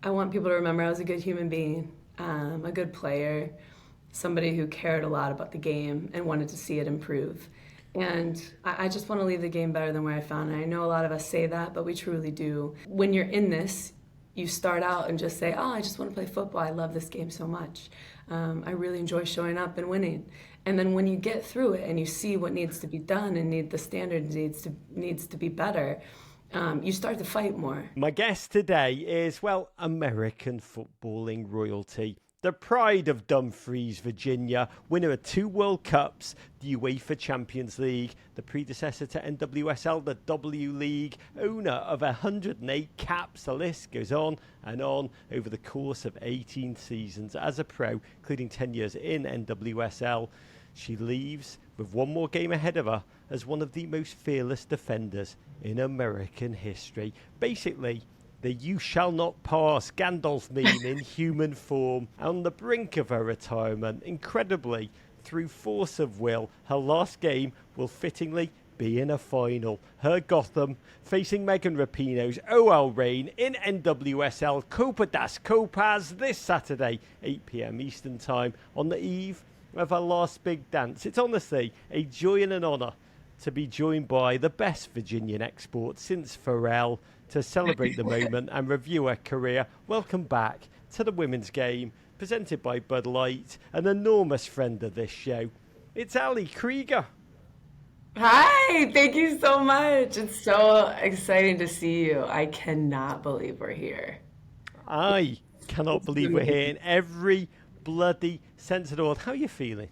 I want people to remember I was a good human being, a good player, somebody who cared a lot about the game and wanted to see it improve. And I just want to leave the game better than where I found it. I know a lot of us say that, but we truly do. When you're in this, you start out and just say, oh, I just want to play football. I love this game so much. I really enjoy showing up and winning. And then when you get through it and you see what needs to be done and the standard needs to be better, you start to fight more. My guest today is, well, American footballing royalty. The pride of Dumfries, Virginia, winner of 2 World Cups, the UEFA Champions League, the predecessor to NWSL, the W League, owner of 108 caps. The list goes on and on over the course of 18 seasons as a pro, including 10 years in NWSL. She leaves with one more game ahead of her as one of the most fearless defenders in American history. Basically, the "you shall not pass" Gandalf meme in human form. On the brink of her retirement, incredibly, through force of will, her last game will fittingly be in a final. Her Gotham facing Megan Rapinoe's OL reign in NWSL Copa das Copas this Saturday, 8 p.m. Eastern Time, on the eve of her last big dance. It's honestly a joy and an honour to be joined by the best Virginian export since Pharrell to celebrate the moment and review her career. Welcome back to the Women's Game, presented by Bud Light, an enormous friend of this show. It's Ali Krieger. Hi, thank you so much. It's so exciting to see you. I cannot believe we're here. I cannot believe we're here in every bloody sense of the word. How are you feeling?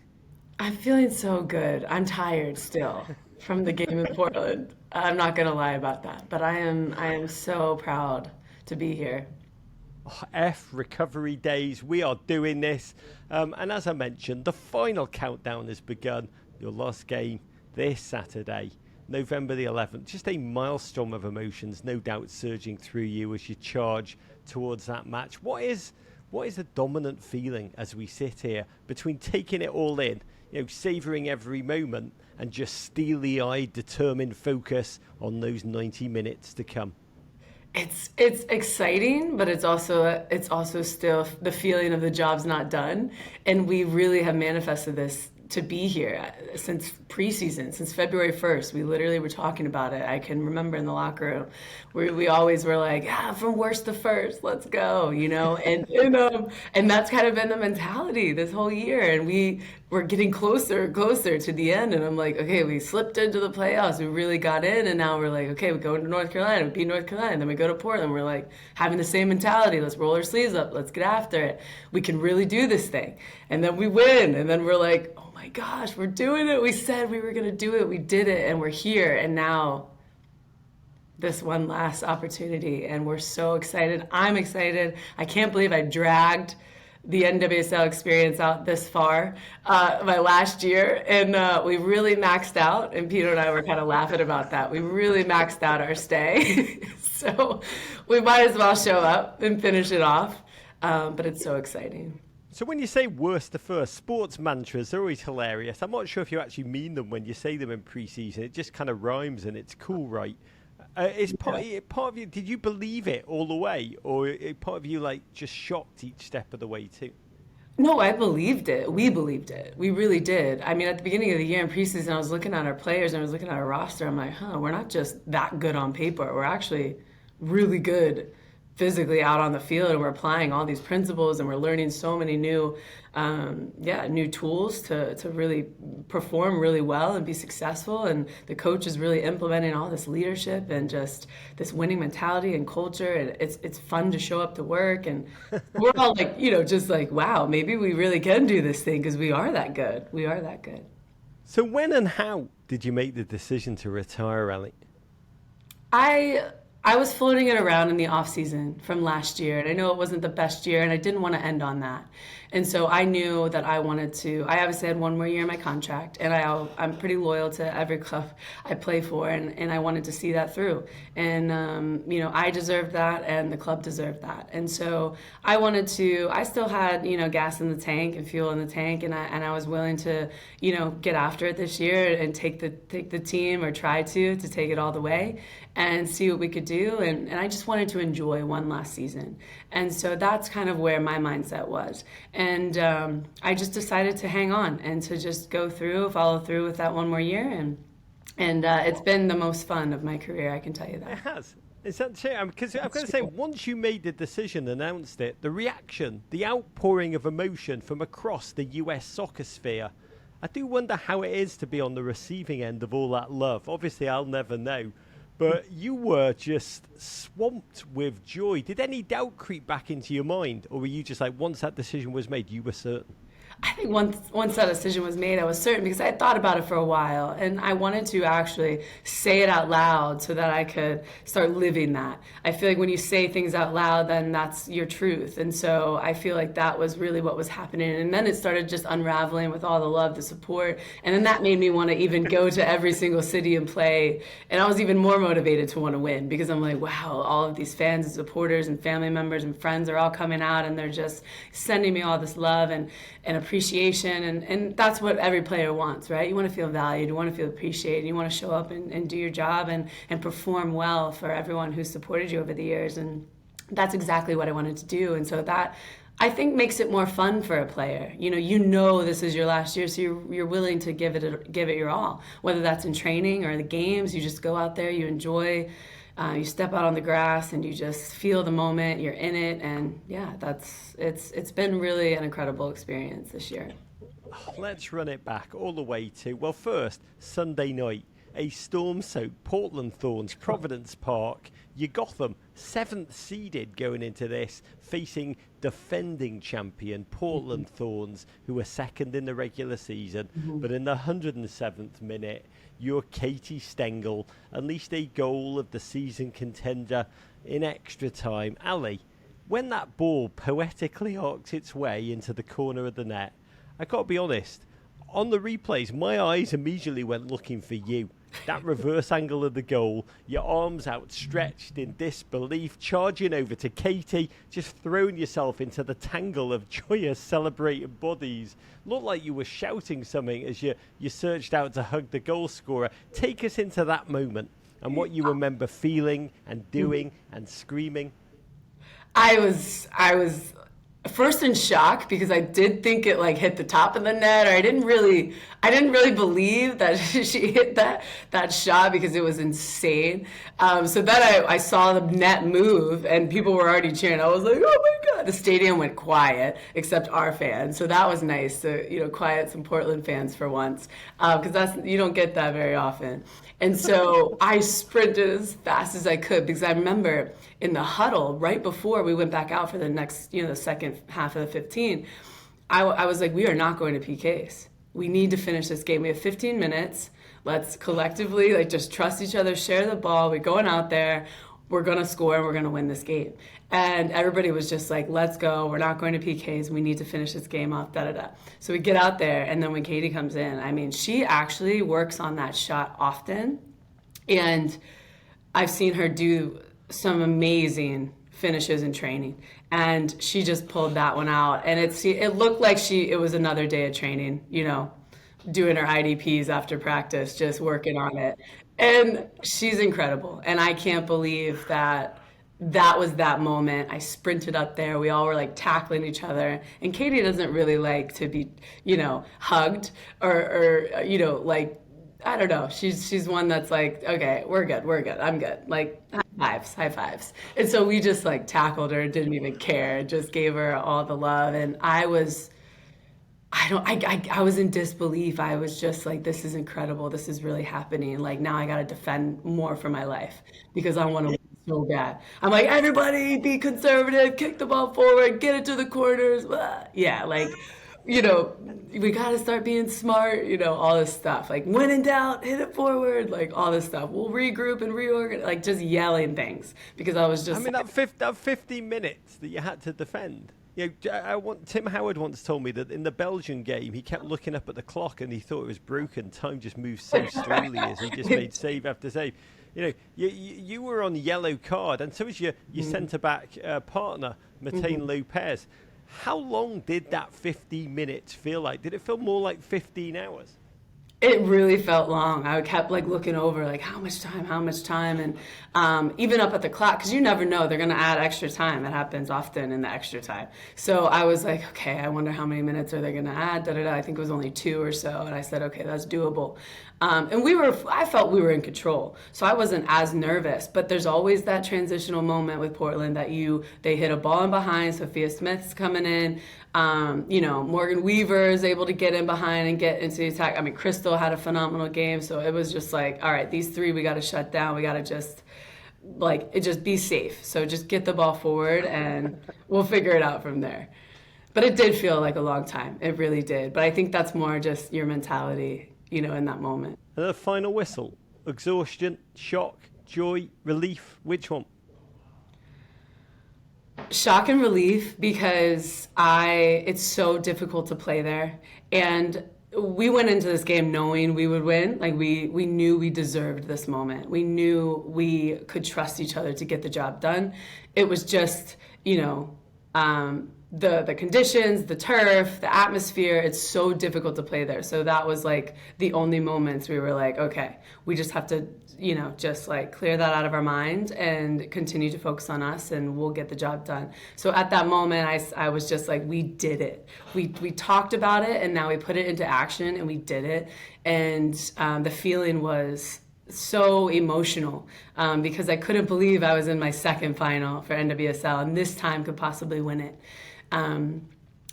I'm feeling so good. I'm tired still from the game in Portland. I'm not gonna lie about that, but I am so proud to be here. F recovery days, we are doing this. And as I mentioned, the final countdown has begun. Your last game this Saturday, November the 11th. Just a maelstrom of emotions, no doubt, surging through you as you charge towards that match. What is the dominant feeling as we sit here between taking it all in, savouring every moment, and just steely-eyed, determined focus on those 90 minutes to come? It's exciting, but it's also still the feeling of the job's not done, and we really have manifested this to be here since preseason, since February 1st. We literally were talking about it. I can remember in the locker room where we always were like, yeah, from worst to first, let's go, and that's kind of been the mentality this whole year. And we're getting closer and closer to the end. And I'm like, okay, we slipped into the playoffs. We really got in. And now we're like, okay, we go into North Carolina, we beat North Carolina. Then we go to Portland. We're like having the same mentality. Let's roll our sleeves up. Let's get after it. We can really do this thing. And then we win. And then we're like, oh my gosh, we're doing it. We said we were going to do it. We did it. And we're here. And now this one last opportunity. And we're so excited. I'm excited. I can't believe I dragged the NWSL experience out this far, my last year. And we really maxed out. And Peter and I were kind of laughing about that. We really maxed out our stay. So we might as well show up and finish it off. But it's so exciting. So when you say worst to first, sports mantras are always hilarious. I'm not sure if you actually mean them when you say them in pre-season. It just kind of rhymes and it's cool, right? Is part of you, did you believe it all the way? Or part of you just shocked each step of the way too? No, I believed it. We believed it. We really did. I mean, at the beginning of the year in preseason, I was looking at our players and I was looking at our roster. I'm like, we're not just that good on paper. We're actually really good physically out on the field, and we're applying all these principles, and we're learning so many new tools to really perform really well and be successful. And the coach is really implementing all this leadership and just this winning mentality and culture. And it's fun to show up to work, and we're all like, just like, wow, maybe we really can do this thing because we are that good. We are that good. So when and how did you make the decision to retire, Ali? I was floating it around in the off season from last year, and I know it wasn't the best year, and I didn't want to end on that. And so I knew that I wanted to. I obviously had one more year in my contract, and I'm pretty loyal to every club I play for, and I wanted to see that through. And I deserved that, and the club deserved that. And so I wanted to. I still had gas in the tank and fuel in the tank, and I was willing to get after it this year and take the team, or try to take it all the way and see what we could do. do, and I just wanted to enjoy one last season. And so that's kind of where my mindset was. And I just decided to hang on and to just follow through with that one more year. And it's been the most fun of my career, I can tell you that. It has. Is that true? Because I've got to say, once you made the decision, announced it, the reaction, the outpouring of emotion from across the US soccer sphere, I do wonder how it is to be on the receiving end of all that love. Obviously, I'll never know. But you were just swamped with joy. Did any doubt creep back into your mind? Or were you just like, once that decision was made, you were certain? I think once that decision was made, I was certain because I had thought about it for a while, and I wanted to actually say it out loud so that I could start living that. I feel like when you say things out loud, then that's your truth. And so I feel like that was really what was happening. And then it started just unraveling with all the love, the support. And then that made me want to even go to every single city and play. And I was even more motivated to want to win because I'm like, wow, all of these fans and supporters and family members and friends are all coming out, and they're just sending me all this love and appreciation, and that's what every player wants, right? You want to feel valued, you want to feel appreciated, you want to show up and do your job and perform well for everyone who's supported you over the years, and that's exactly what I wanted to do. And so that, I think, makes it more fun for a player. You know this is your last year, so you're willing to give it your all, whether that's in training or the games. You just go out there, you enjoy. You step out on the grass and you just feel the moment, you're in it, and yeah, it's been really an incredible experience this year. Let's run it back all the way to, well, first, Sunday night, a storm-soaked Portland Thorns, Providence Park. You got them 7th seeded going into this, facing defending champion Portland Thorns, who were second in the regular season. But in the 107th minute, your Katie Stengel unleashed a goal of the season contender in extra time. Ali, when that ball poetically arcs its way into the corner of the net, I got to be honest, on the replays, my eyes immediately went looking for you. That reverse angle of the goal, your arms outstretched in disbelief, charging over to Katie, just throwing yourself into the tangle of joyous celebrating bodies. Looked like you were shouting something as you surged out to hug the goal scorer. Take us into that moment and what you remember feeling and doing and screaming. I was first in shock because I did think it like hit the top of the net, or I didn't really believe that she hit that shot because it was insane. So then I saw the net move and people were already cheering. I was like, oh my God. The stadium went quiet except our fans. So that was nice to, quiet some Portland fans for once, because you don't get that very often. And so I sprinted as fast as I could because I remember in the huddle right before we went back out for the next, the second half of the 15, I was like, we are not going to PKs. We need to finish this game. We have 15 minutes. Let's collectively just trust each other, share the ball. We're going out there. We're going to score and we're going to win this game. And everybody was just like, let's go. We're not going to PKs. We need to finish this game off, da-da-da. So we get out there, and then when Katie comes in, she actually works on that shot often. And I've seen her do some amazing finishes in training. And she just pulled that one out. And it looked like it was another day of training, doing her IDPs after practice, just working on it. And she's incredible. And I can't believe that was that moment. I sprinted up there. We all were tackling each other. And Katie doesn't really like to be, hugged or I don't know. She's one that's like, okay, we're good. I'm good. High fives. And so we just tackled her, didn't even care, just gave her all the love. And I was in disbelief. I was just like, this is incredible. This is really happening. Now I got to defend more for my life because I want to win so bad. I'm like, everybody be conservative, kick the ball forward, get it to the corners. Yeah, we got to start being smart, all this stuff. When in doubt, hit it forward, all this stuff. We'll regroup and reorganize, just yelling things because I was just... that 15 minutes that you had to defend. Tim Howard once told me that in the Belgian game, he kept looking up at the clock and he thought it was broken. Time just moved so slowly as he just made save after save. You were on yellow card, and so was your centre-back partner, Matane Lopez. How long did that 15 minutes feel like? Did it feel more like 15 hours? It really felt long. I kept like looking over, like how much time, and even up at the clock, because you never know, they're gonna add extra time. It happens often in the extra time. So I was like, okay, I wonder how many minutes are they gonna add? Da da da. I think it was only 2 or so, and I said, okay, that's doable. And I felt we were in control, so I wasn't as nervous. But there's always that transitional moment with Portland that they hit a ball in behind. Sophia Smith's coming in. Morgan Weaver is able to get in behind and get into the attack. I mean, Crystal had a phenomenal game, so it was just like, all right, these three we got to shut down. We got to just be safe. So just get the ball forward, and we'll figure it out from there. But it did feel like a long time. It really did. But I think that's more just your mentality, in that moment. And the final whistle, exhaustion, shock, joy, relief, which one? Shock and relief, because it's so difficult to play there, and we went into this game knowing we would win. Like we knew we deserved this moment. We knew we could trust each other to get the job done. It was just the conditions, the turf, the atmosphere. It's so difficult to play there. So that was like the only moments we were like, okay, we just have to just like clear that out of our mind and continue to focus on us, and we'll get the job done. So at that moment, I was just like, we did it. We talked about it, and now we put it into action, and we did it. And the feeling was so emotional, because I couldn't believe I was in my second final for NWSL, and this time could possibly win it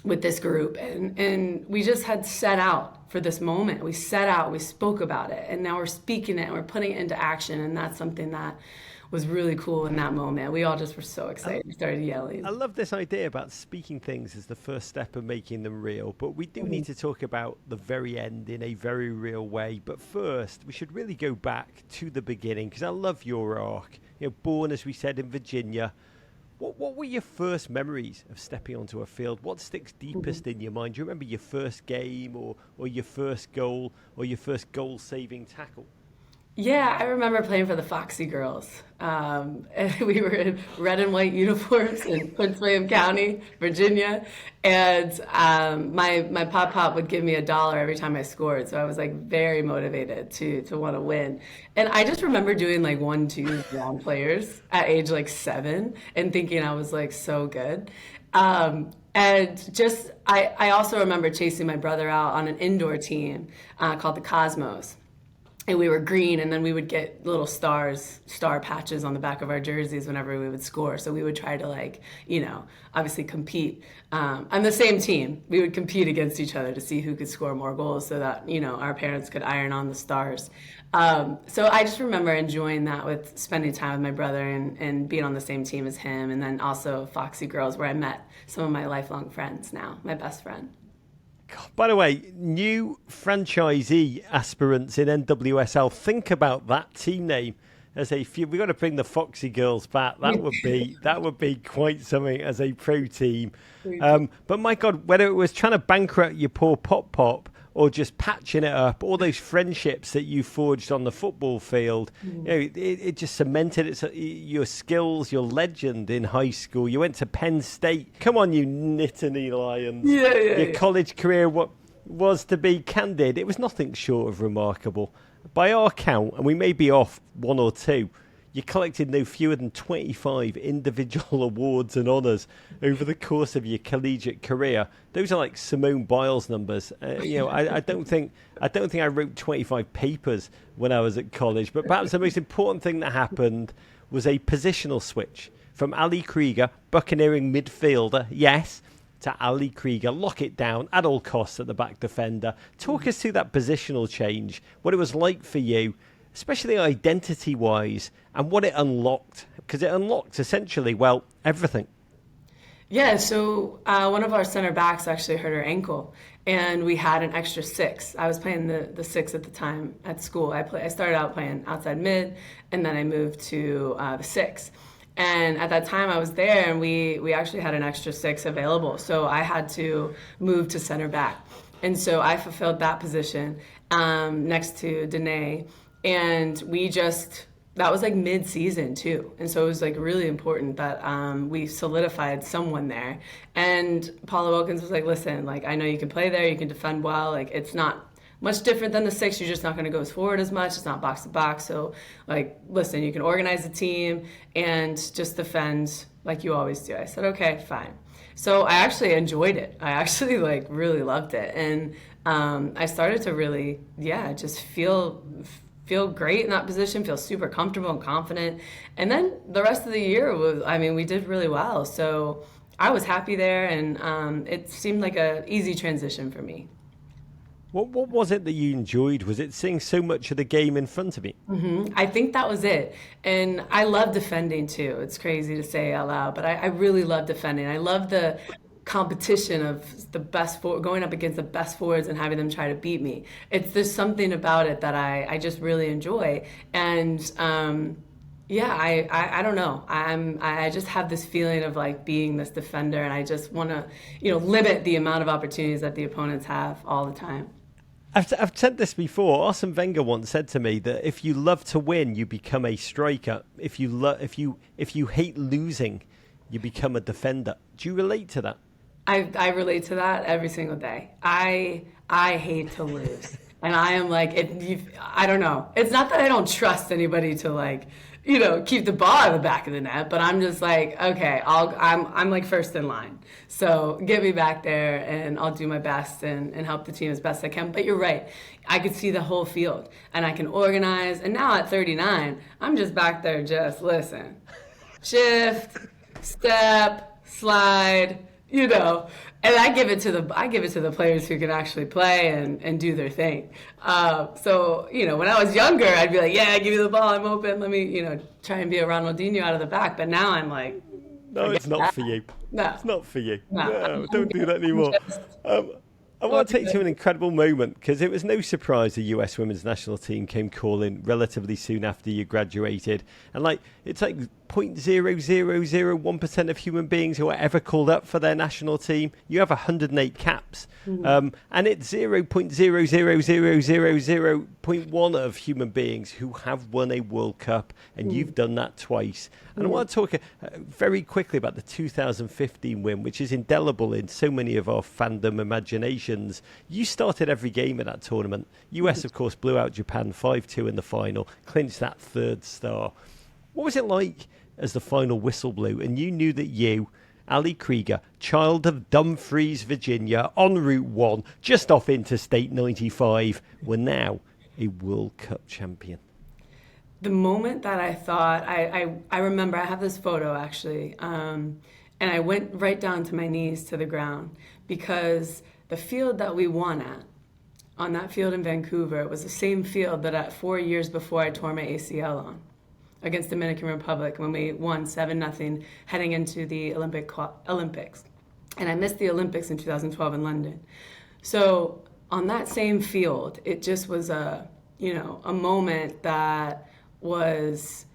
with this group. And we just had set out for this moment. We set out, we spoke about it, and now we're speaking it and we're putting it into action. And that's something that was really cool in that moment. We all just were so excited. We started yelling. I love this idea about speaking things as the first step of making them real, but we do need to talk about the very end in a very real way. But first, we should really go back to the beginning, because I love your arc. Born, as we said, in Virginia. What were your first memories of stepping onto a field? What sticks deepest in your mind? Do you remember your first game, or your first goal, or your first goal-saving tackle? Yeah, I remember playing for the Foxy Girls. And we were in red and white uniforms in Prince William County, Virginia. And my pop would give me $1 every time I scored. So I was like very motivated to want to win. And I just remember doing like 1-2 round players at age like 7 and thinking I was like so good. I also remember chasing my brother out on an indoor team called the Cosmos. And we were green, and then we would get little star patches on the back of our jerseys whenever we would score. So we would try to obviously compete on the same team. We would compete against each other to see who could score more goals, so that our parents could iron on the stars. So I just remember enjoying that, with spending time with my brother and being on the same team as him, and then also Foxy Girls, where I met some of my lifelong friends now, my best friend. By the way, new franchisee aspirants in NWSL, think about that team name as a few. We've got to bring the Foxy Girls back. That would be quite something as a pro team. But my God, whether it was trying to bankrupt your poor Pop or just patching it up, all those friendships that you forged on the football field, it just cemented your skills, your legend in high school. You went to Penn State. Come on, you Nittany Lions. Your college career was, to be candid, it was nothing short of remarkable. By our count, and we may be off 1 or 2, you collected no fewer than 25 individual awards and honours over the course of your collegiate career. Those are like Simone Biles numbers. I don't think I wrote 25 papers when I was at college. But perhaps the most important thing that happened was a positional switch from Ali Krieger, buccaneering midfielder, yes, to Ali Krieger, lock it down at all costs at the back defender. Talk us through that positional change, what it was like for you, especially identity-wise, and what it unlocked. Because it unlocked, essentially, everything. Yeah, so one of our center backs actually hurt her ankle, and we had an extra 6. I was playing the 6 at the time at school. I started out playing outside mid, and then I moved to the 6. And at that time I was there, and we actually had an extra 6 available. So I had to move to center back. And so I fulfilled that position next to Danae. And that was like mid-season too. And so it was like really important that we solidified someone there. And Paula Wilkins was like, listen, like, I know you can play there, you can defend well. Like, it's not much different than the six. You're just not going to go as forward as much. It's not box to box. So, like, listen, you can organize the team and just defend like you always do. I said, okay, fine. So I actually enjoyed it. I actually like really loved it, and I started to really, just feel great in that position, feel super comfortable and confident. And then the rest of the year was, I mean, we did really well. So I was happy there, and it seemed like a easy transition for me. What was it that you enjoyed? Was it seeing so much of the game in front of you? I think that was it. And I love defending too. It's crazy to say out loud, but I really love defending. I love the competition of the best going up against the best forwards and having them try to beat me. There's something about it that I just really enjoy. And I don't know. I just have this feeling of like being this defender, and I just want to, limit the amount of opportunities that the opponents have all the time. I've said this before. Arsene Wenger once said to me that if you love to win, you become a striker. If you hate losing, you become a defender. Do you relate to that? I relate to that every single day. I hate to lose, and I am like, I don't know. It's not that I don't trust anybody to like, keep the ball in the back of the net, but I'm just like, okay, I'm like first in line. So get me back there, and I'll do my best and help the team as best I can. But you're right. I could see the whole field, and I can organize. And now at 39, I'm just back there, just listen, shift, step, slide, and I give it to the players who can actually play and do their thing. So when I was younger, I'd be like, yeah, give me the ball, I'm open. Let me try and be a Ronaldinho out of the back. But now I'm like, no, it's not for you. No, it's not for you. No, don't do that anymore. I want to take to an incredible moment, because it was no surprise the US women's national team came calling relatively soon after you graduated. And it's like 0.0001% of human beings who are ever called up for their national team. You have 108 caps. And it's 0.00000.1 of human beings who have won a World Cup, and you've done that twice. And I want to talk very quickly about the 2015 win, which is indelible in so many of our fandom imaginations. You started every game at that tournament. US, of course, blew out Japan 5-2 in the final, clinched that third star. What was it like as the final whistle blew and you knew that you, Ali Krieger, child of Dumfries, Virginia, en route 1, just off Interstate 95, were now a World Cup champion? The moment that I thought, I remember, I have this photo actually, and I went right down to my knees to the ground, because the field that we won on that field in Vancouver, was the same field that 4 years before I tore my ACL on, against Dominican Republic, when we won 7-0 heading into the Olympics. And I missed the Olympics in 2012 in London. So on that same field, it just was a moment that was,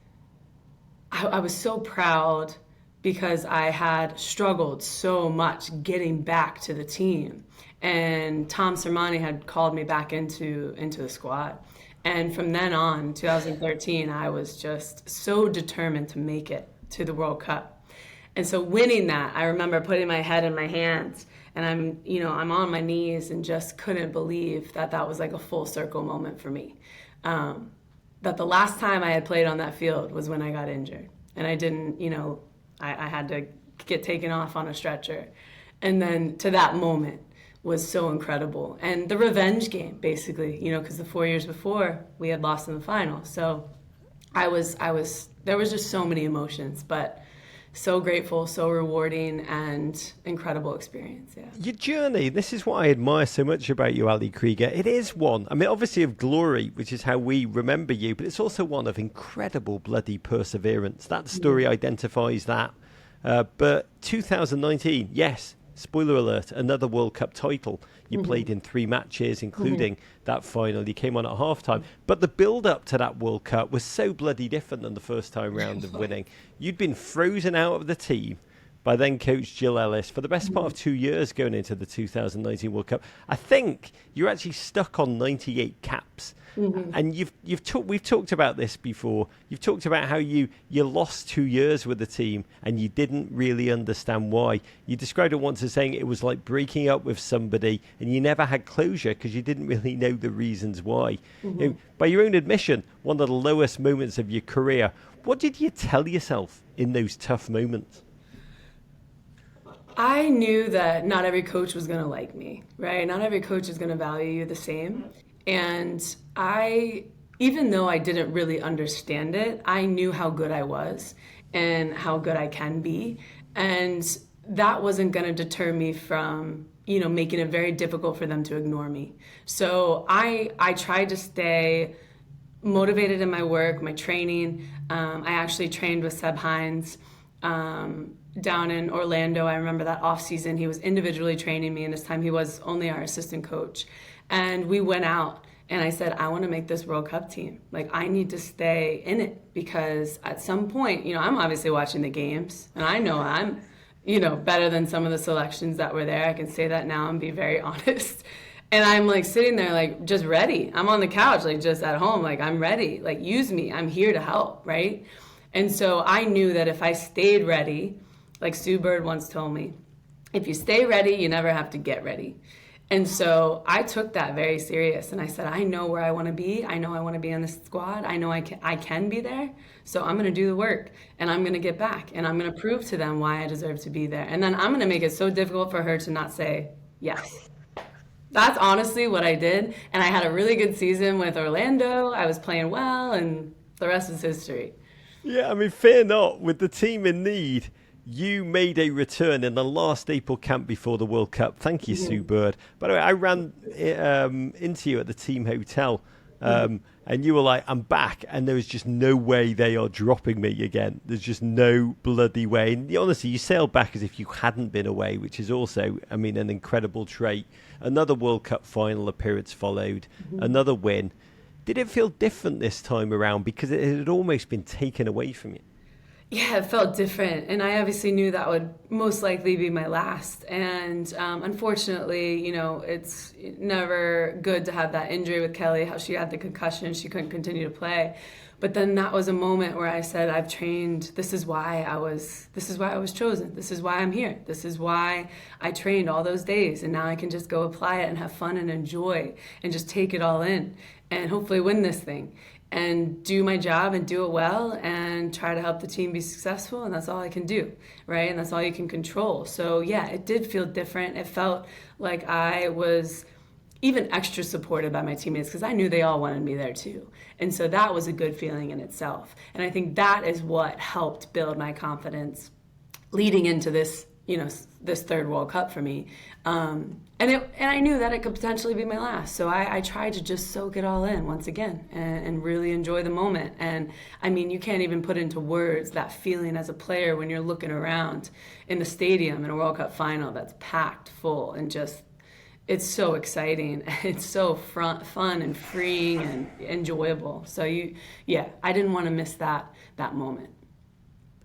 I was so proud, because I had struggled so much getting back to the team. And Tom Sermani had called me back into the squad. And from then on, 2013, I was just so determined to make it to the World Cup. And so winning that, I remember putting my head in my hands, and I'm on my knees and just couldn't believe that was like a full circle moment for me. That the last time I had played on that field was when I got injured. And I didn't, I had to get taken off on a stretcher. And then to that moment was so incredible. And the revenge game, basically, because the 4 years before we had lost in the final. So there was just so many emotions, but so grateful, so rewarding, and incredible experience. Yeah. Your journey, this is what I admire so much about you, Ali Krieger. It is one, obviously of glory, which is how we remember you, but it's also one of incredible bloody perseverance. That story identifies that. But 2019, yes, spoiler alert, another World Cup title. You played in 3 matches, including that final. You came on at halftime. But the build-up to that World Cup was so bloody different than the first time round of winning. You'd been frozen out of the team by then coach Jill Ellis for the best part of 2 years going into the 2019 World Cup. I think you're actually stuck on 98 caps. And we've talked about this before. You've talked about how you lost 2 years with the team and you didn't really understand why. You described it once as saying it was like breaking up with somebody and you never had closure because you didn't really know the reasons why. By your own admission, one of the lowest moments of your career. What did you tell yourself in those tough moments? I knew that not every coach was going to like me, right? Not every coach is going to value you the same. And even though I didn't really understand it, I knew how good I was and how good I can be. And that wasn't going to deter me from, making it very difficult for them to ignore me. So I tried to stay motivated in my work, my training. I actually trained with Seb Hines down in Orlando. I remember that off season, he was individually training me, and this time he was only our assistant coach. And we went out and I said, I want to make this World Cup team. Like, I need to stay in it because at some point, I'm obviously watching the games and I know I'm, better than some of the selections that were there. I can say that now and be very honest. And I'm like sitting there, like, just ready. I'm on the couch, like, just at home, like, I'm ready. Like, use me. I'm here to help, right? And so I knew that if I stayed ready, like Sue Bird once told me, if you stay ready, you never have to get ready. And so I took that very serious. And I said, I know where I want to be. I know I want to be on the squad. I know I can be there. So I'm going to do the work and I'm going to get back. And I'm going to prove to them why I deserve to be there. And then I'm going to make it so difficult for her to not say yes. That's honestly what I did. And I had a really good season with Orlando. I was playing well, and the rest is history. Yeah, I mean, fear not. With the team in need, you made a return in the last April camp before the World Cup. Thank you, Sue Bird. By the way, I ran into you at the team hotel, and you were like, I'm back. And there was just no way they are dropping me again. There's just no bloody way. And honestly, you sailed back as if you hadn't been away, which is also, I mean, an incredible trait. Another World Cup final appearance followed, another win. Did it feel different this time around because it had almost been taken away from you? Yeah, it felt different. And I obviously knew that would most likely be my last. And unfortunately, it's never good to have that injury with Kelly, how she had the concussion, she couldn't continue to play. But then that was a moment where I said, I've trained. This is why I was chosen. This is why I'm here. This is why I trained all those days. And now I can just go apply it and have fun and enjoy and just take it all in and hopefully win this thing and do my job and do it well and try to help the team be successful. And that's all I can do, right? And that's all you can control. So yeah, it did feel different. It felt like I was even extra supported by my teammates because I knew they all wanted me there too. And so that was a good feeling in itself. And I think that is what helped build my confidence leading into this, this third World Cup for me. And I knew that it could potentially be my last. So I tried to just soak it all in once again and really enjoy the moment. And I mean, you can't even put into words that feeling as a player when you're looking around in the stadium in a World Cup final that's packed full and just, it's so exciting. It's so fun and free and enjoyable. So I didn't want to miss that moment.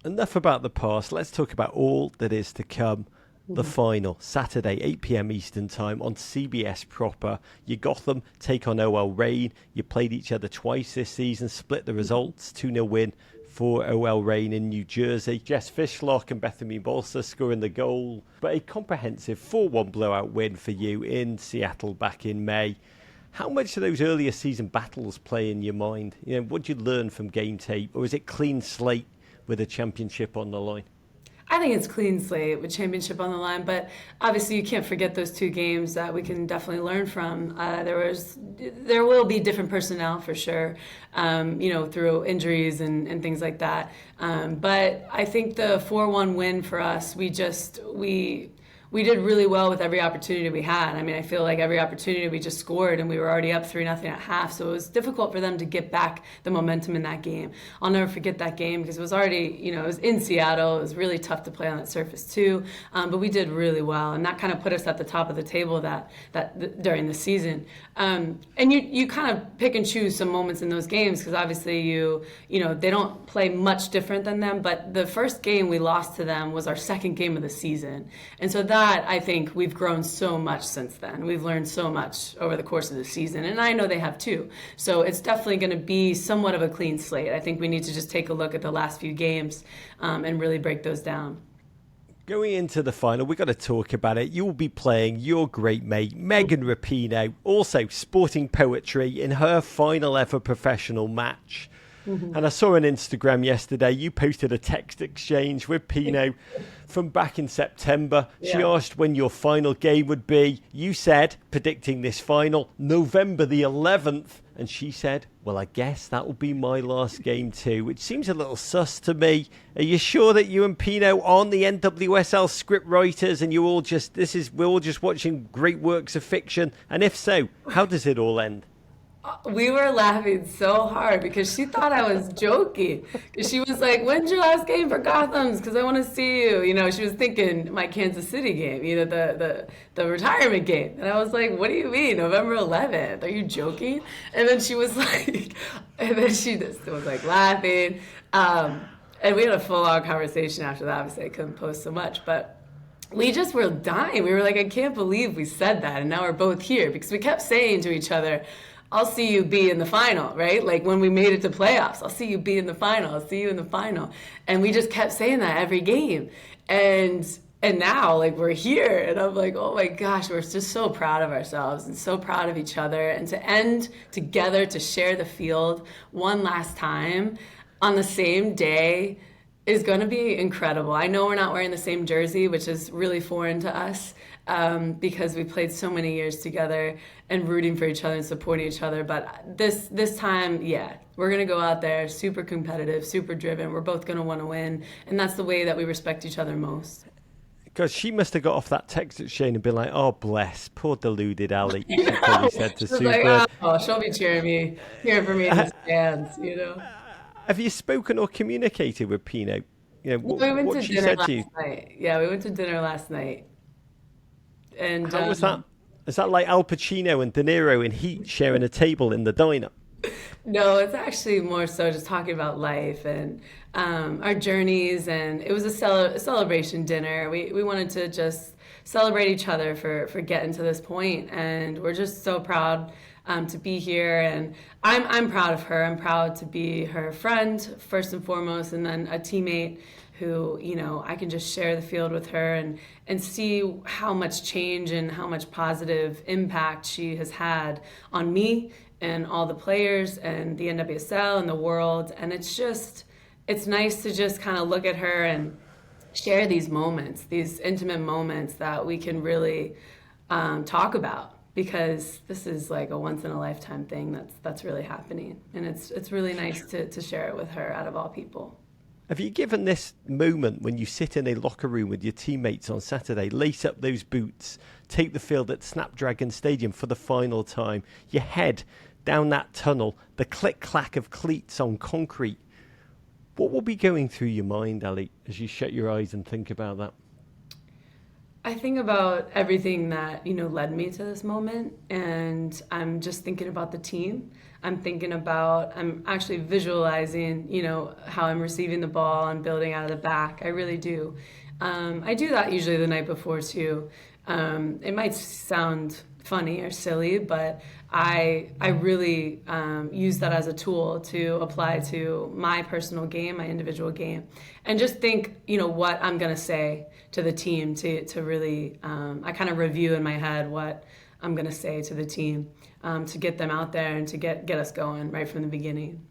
Enough about the past. Let's talk about all that is to come. The final, Saturday, 8 p.m. Eastern Time on CBS proper. You Gotham take on OL Reign. You played each other twice this season, split the results, 2-0 win for OL Reign in New Jersey. Jess Fishlock and Bethany Balsa scoring the goal, but a comprehensive 4-1 blowout win for you in Seattle back in May. How much do those earlier season battles play in your mind? What did you learn from game tape, or is it clean slate with a championship on the line? I think it's clean slate with championship on the line, but obviously you can't forget those two games that we can definitely learn from. There will be different personnel for sure, through injuries and things like that. But I think the 4-1 win for us, we we did really well with every opportunity we had. I mean, I feel like every opportunity we just scored, and we were already up 3-0 at half. So it was difficult for them to get back the momentum in that game. I'll never forget that game because it was already, it was in Seattle. It was really tough to play on that surface too. But we did really well, and that kind of put us at the top of the table during the season. And you kind of pick and choose some moments in those games because obviously they don't play much different than them. But the first game we lost to them was our second game of the season, and so that, I think, we've grown so much since then. We've learned so much over the course of the season, and I know they have too. So it's definitely going to be somewhat of a clean slate. I think we need to just take a look at the last few games and really break those down. Going into the final, we've got to talk about it. You'll be playing your great mate, Megan Rapinoe, also sporting poetry in her final ever professional match. Mm-hmm. And I saw on Instagram yesterday, you posted a text exchange with Pino from back in September. Yeah. She asked when your final game would be. You said, predicting this final, November the 11th. And she said, well, I guess that will be my last game too, which seems a little sus to me. Are you sure that you and Pino aren't the NWSL script writers and we're all just watching great works of fiction? And if so, how does it all end? We were laughing so hard because she thought I was joking. She was like, when's your last game for Gotham's? Because I want to see you. She was thinking my Kansas City game, the retirement game. And I was like, what do you mean, November 11th? Are you joking? And then she was like, and then she just was like laughing. And we had a full-on conversation after that. Obviously, I couldn't post so much, but we just were dying. We were like, I can't believe we said that. And now we're both here because we kept saying to each other, I'll see you be in the final, right? Like when we made it to playoffs, I'll see you be in the final. I'll see you in the final. And we just kept saying that every game. And now, like, we're here. And I'm like, oh my gosh, we're just so proud of ourselves and so proud of each other. And to end together, to share the field one last time on the same day is going to be incredible. I know we're not wearing the same jersey, which is really foreign to us. Because we played so many years together and rooting for each other and supporting each other. But this time, yeah, we're going to go out there super competitive, super driven. We're both going to want to win. And that's the way that we respect each other most. Because she must have got off that text exchange and been like, oh, bless, poor deluded Ali. She probably said to Sue. Like, oh, she'll be cheering for me in the stands, Have you spoken or communicated with Pino? We went to dinner last night. Yeah, we went to dinner last night. And how was that? Is that like Al Pacino and De Niro in Heat sharing a table in the diner? No, it's actually more so just talking about life and our journeys. And it was a celebration dinner. We wanted to just celebrate each other for getting to this point. And we're just so proud to be here. And I'm proud of her. I'm proud to be her friend, first and foremost, and then a teammate who, I can just share the field with her and see how much change and how much positive impact she has had on me and all the players and the NWSL and the world. And it's nice to just kind of look at her and share these moments, these intimate moments that we can really talk about, because this is like a once in a lifetime thing that's really happening. And it's really nice to share it with her out of all people. Have you given this moment when you sit in a locker room with your teammates on Saturday, lace up those boots, take the field at Snapdragon Stadium for the final time, you head down that tunnel, the click-clack of cleats on concrete? What will be going through your mind, Ali, as you shut your eyes and think about that? I think about everything that, led me to this moment, and I'm just thinking about the team. I'm actually visualizing, how I'm receiving the ball and building out of the back. I really do. I do that usually the night before too. It might sound funny or silly, but I really use that as a tool to apply to my personal game, my individual game, and just think, what I'm going to say to the team to really, I kind of review in my head what I'm going to say to the team to get them out there and to get us going right from the beginning.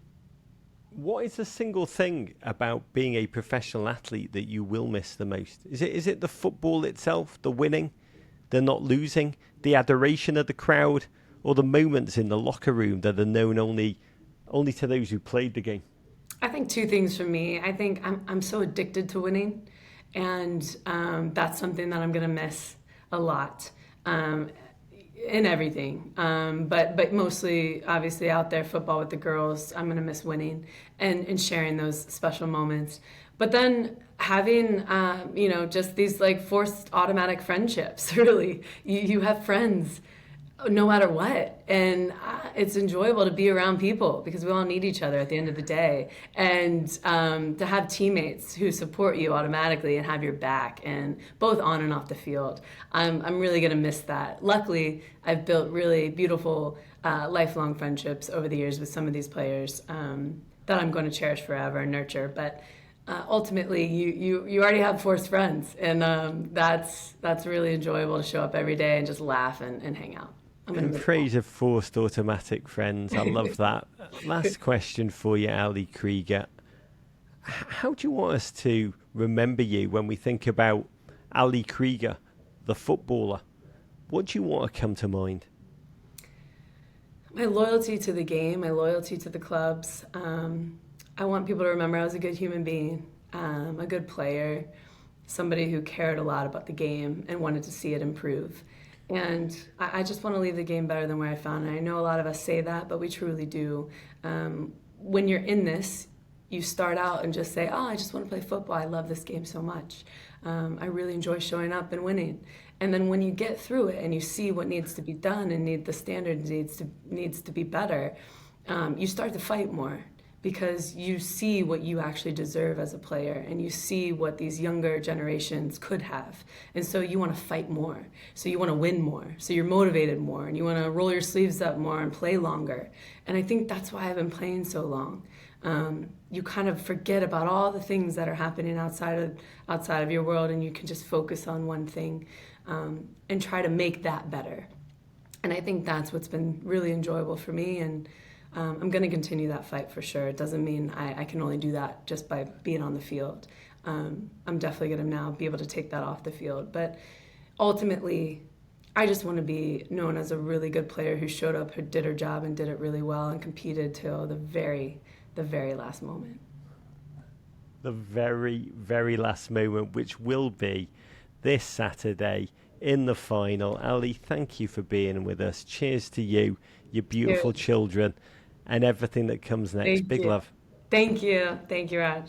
What is the single thing about being a professional athlete that you will miss the most? Is it the football itself, the winning, the not losing, the adoration of the crowd, or the moments in the locker room that are known only to those who played the game? I think two things for me. I think I'm so addicted to winning. And that's something that I'm going to miss a lot. In everything, but mostly obviously out there football with the girls. I'm gonna miss winning and sharing those special moments. But then having just these like forced automatic friendships. Really, you have friends no matter what, and it's enjoyable to be around people because we all need each other at the end of the day, and to have teammates who support you automatically and have your back, and both on and off the field. I'm really gonna miss that. Luckily, I've built really beautiful lifelong friendships over the years with some of these players that I'm going to cherish forever and nurture. But ultimately, you already have forced friends, and that's really enjoyable to show up every day and just laugh and hang out. In praise of forced automatic friends, I love that. Last question for you, Ali Krieger. How do you want us to remember you when we think about Ali Krieger, the footballer? What do you want to come to mind? My loyalty to the game, my loyalty to the clubs. I want people to remember I was a good human being, a good player, somebody who cared a lot about the game and wanted to see it improve. And I just want to leave the game better than where I found it. I know a lot of us say that, but we truly do. When you're in this, you start out and just say, oh, I just want to play football. I love this game so much. I really enjoy showing up and winning. And then when you get through it and you see what needs to be done and the standard needs to be better, you start to fight more, because you see what you actually deserve as a player and you see what these younger generations could have. And so you want to fight more. So you want to win more. So you're motivated more and you want to roll your sleeves up more and play longer. And I think that's why I've been playing so long. You kind of forget about all the things that are happening outside of your world, and you can just focus on one thing and try to make that better. And I think that's what's been really enjoyable for me, and I'm going to continue that fight for sure. It doesn't mean I can only do that just by being on the field. I'm definitely going to now be able to take that off the field. But ultimately, I just want to be known as a really good player who showed up, who did her job and did it really well and competed till the very last moment. The very, very last moment, which will be this Saturday in the final. Ali, thank you for being with us. Cheers to you, your beautiful children, and everything that comes next. Big love. Thank you. Thank you, Raj.